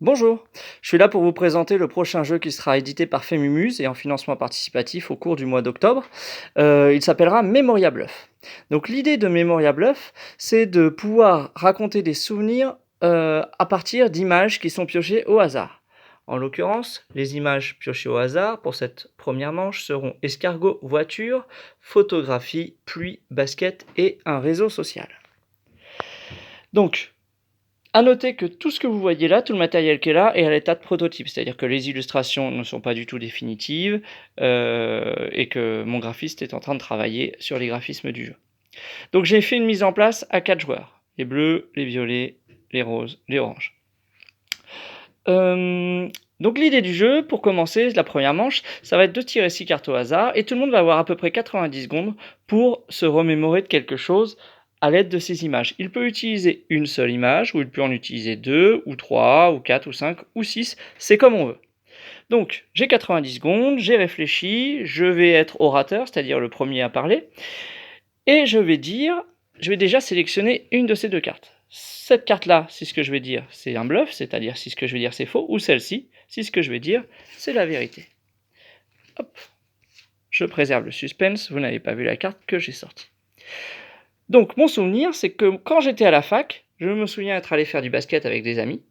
Bonjour, je suis là pour vous présenter le prochain jeu qui sera édité par Femumuse et en financement participatif au cours du mois d'octobre. Il s'appellera Memoria Bluff. Donc l'idée de Memoria Bluff, c'est de pouvoir raconter des souvenirs à partir d'images qui sont piochées au hasard. En l'occurrence, les images piochées au hasard pour cette première manche seront escargot, voiture, photographie, pluie, basket et un réseau social. Donc, à noter que tout ce que vous voyez là, tout le matériel qui est là, est à l'état de prototype, c'est-à-dire que les illustrations ne sont pas du tout définitives et que mon graphiste est en train de travailler sur les graphismes du jeu. Donc j'ai fait une mise en place à 4 joueurs, les bleus, les violets, les roses, les oranges. Donc l'idée du jeu, pour commencer, la première manche, ça va être de tirer 6 cartes au hasard et tout le monde va avoir à peu près 90 secondes pour se remémorer de quelque chose à l'aide de ces images. Il peut utiliser une seule image, ou il peut en utiliser 2, ou 3, ou 4, ou 5, ou 6, c'est comme on veut. Donc, j'ai 90 secondes, j'ai réfléchi, je vais être orateur, c'est-à-dire le premier à parler, et je vais déjà sélectionner une de ces deux cartes. Cette carte-là, si ce que je vais dire, c'est un bluff, c'est-à-dire si ce que je vais dire, c'est faux, ou celle-ci, si ce que je vais dire, c'est la vérité. Hop, je préserve le suspense, vous n'avez pas vu la carte que j'ai sortie. Donc mon souvenir, c'est que quand j'étais à la fac, je me souviens être allé faire du basket avec des amis,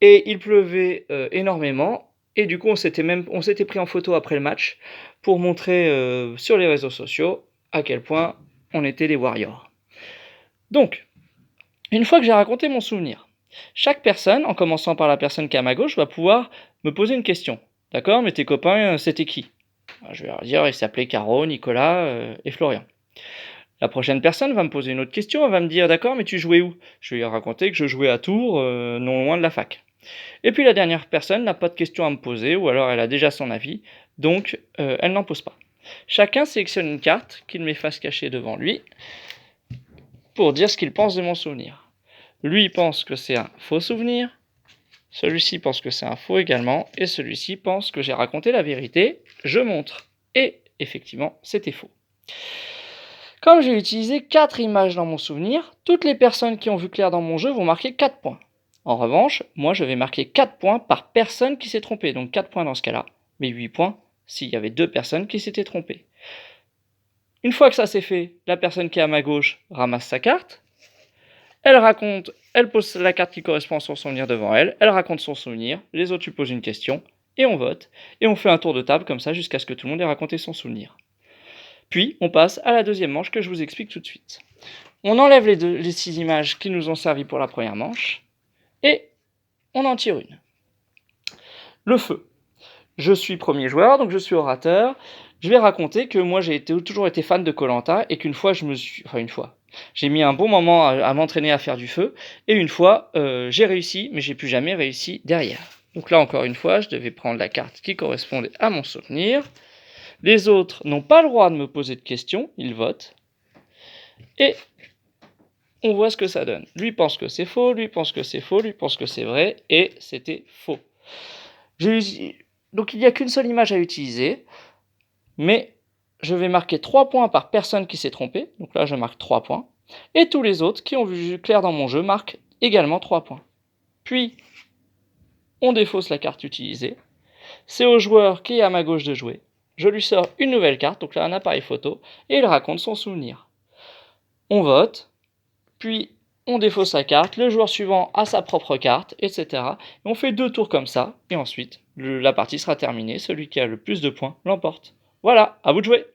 et il pleuvait énormément, et du coup on s'était pris en photo après le match pour montrer sur les réseaux sociaux à quel point on était les Warriors. Donc, une fois que j'ai raconté mon souvenir, chaque personne, en commençant par la personne qui est à ma gauche, va pouvoir me poser une question. D'accord, mais tes copains, c'était qui? Je vais leur dire, ils s'appelaient Caro, Nicolas et Florian. La prochaine personne va me poser une autre question, elle va me dire, d'accord, mais tu jouais où? Je vais lui raconter que je jouais à Tours, non loin de la fac. Et puis la dernière personne n'a pas de question à me poser, ou alors elle a déjà son avis, donc elle n'en pose pas. Chacun sélectionne une carte qu'il met face cachée devant lui pour dire ce qu'il pense de mon souvenir. Lui pense que c'est un faux souvenir, celui-ci pense que c'est un faux également, et celui-ci pense que j'ai raconté la vérité, je montre. Et effectivement, c'était faux. Comme j'ai utilisé 4 images dans mon souvenir, toutes les personnes qui ont vu clair dans mon jeu vont marquer 4 points. En revanche, moi je vais marquer 4 points par personne qui s'est trompée, donc 4 points dans ce cas-là, mais 8 points s'il y avait 2 personnes qui s'étaient trompées. Une fois que ça c'est fait, la personne qui est à ma gauche ramasse sa carte, elle pose la carte qui correspond à son souvenir devant elle, elle raconte son souvenir, les autres lui posent une question, et on vote, et on fait un tour de table comme ça jusqu'à ce que tout le monde ait raconté son souvenir. Puis, on passe à la deuxième manche que je vous explique tout de suite. On enlève les 6 images qui nous ont servi pour la première manche, et on en tire une. Le feu. Je suis premier joueur, donc je suis orateur. Je vais raconter que moi j'ai toujours été fan de Koh-Lanta et qu'une fois j'ai mis un bon moment à m'entraîner à faire du feu, et une fois j'ai réussi, mais j'ai plus jamais réussi derrière. Donc là encore une fois, je devais prendre la carte qui correspondait à mon souvenir. Les autres n'ont pas le droit de me poser de questions, ils votent. Et on voit ce que ça donne. Lui pense que c'est faux, lui pense que c'est faux, lui pense que c'est vrai, et c'était faux. Donc il n'y a qu'une seule image à utiliser, mais je vais marquer 3 points par personne qui s'est trompée, donc là je marque 3 points, et tous les autres qui ont vu clair dans mon jeu marquent également 3 points. Puis, on défausse la carte utilisée, c'est au joueur qui est à ma gauche de jouer, je lui sors une nouvelle carte, donc là un appareil photo, et il raconte son souvenir. On vote, puis on défausse sa carte, le joueur suivant a sa propre carte, etc. Et on fait 2 tours comme ça, et ensuite la partie sera terminée, celui qui a le plus de points l'emporte. Voilà, à vous de jouer!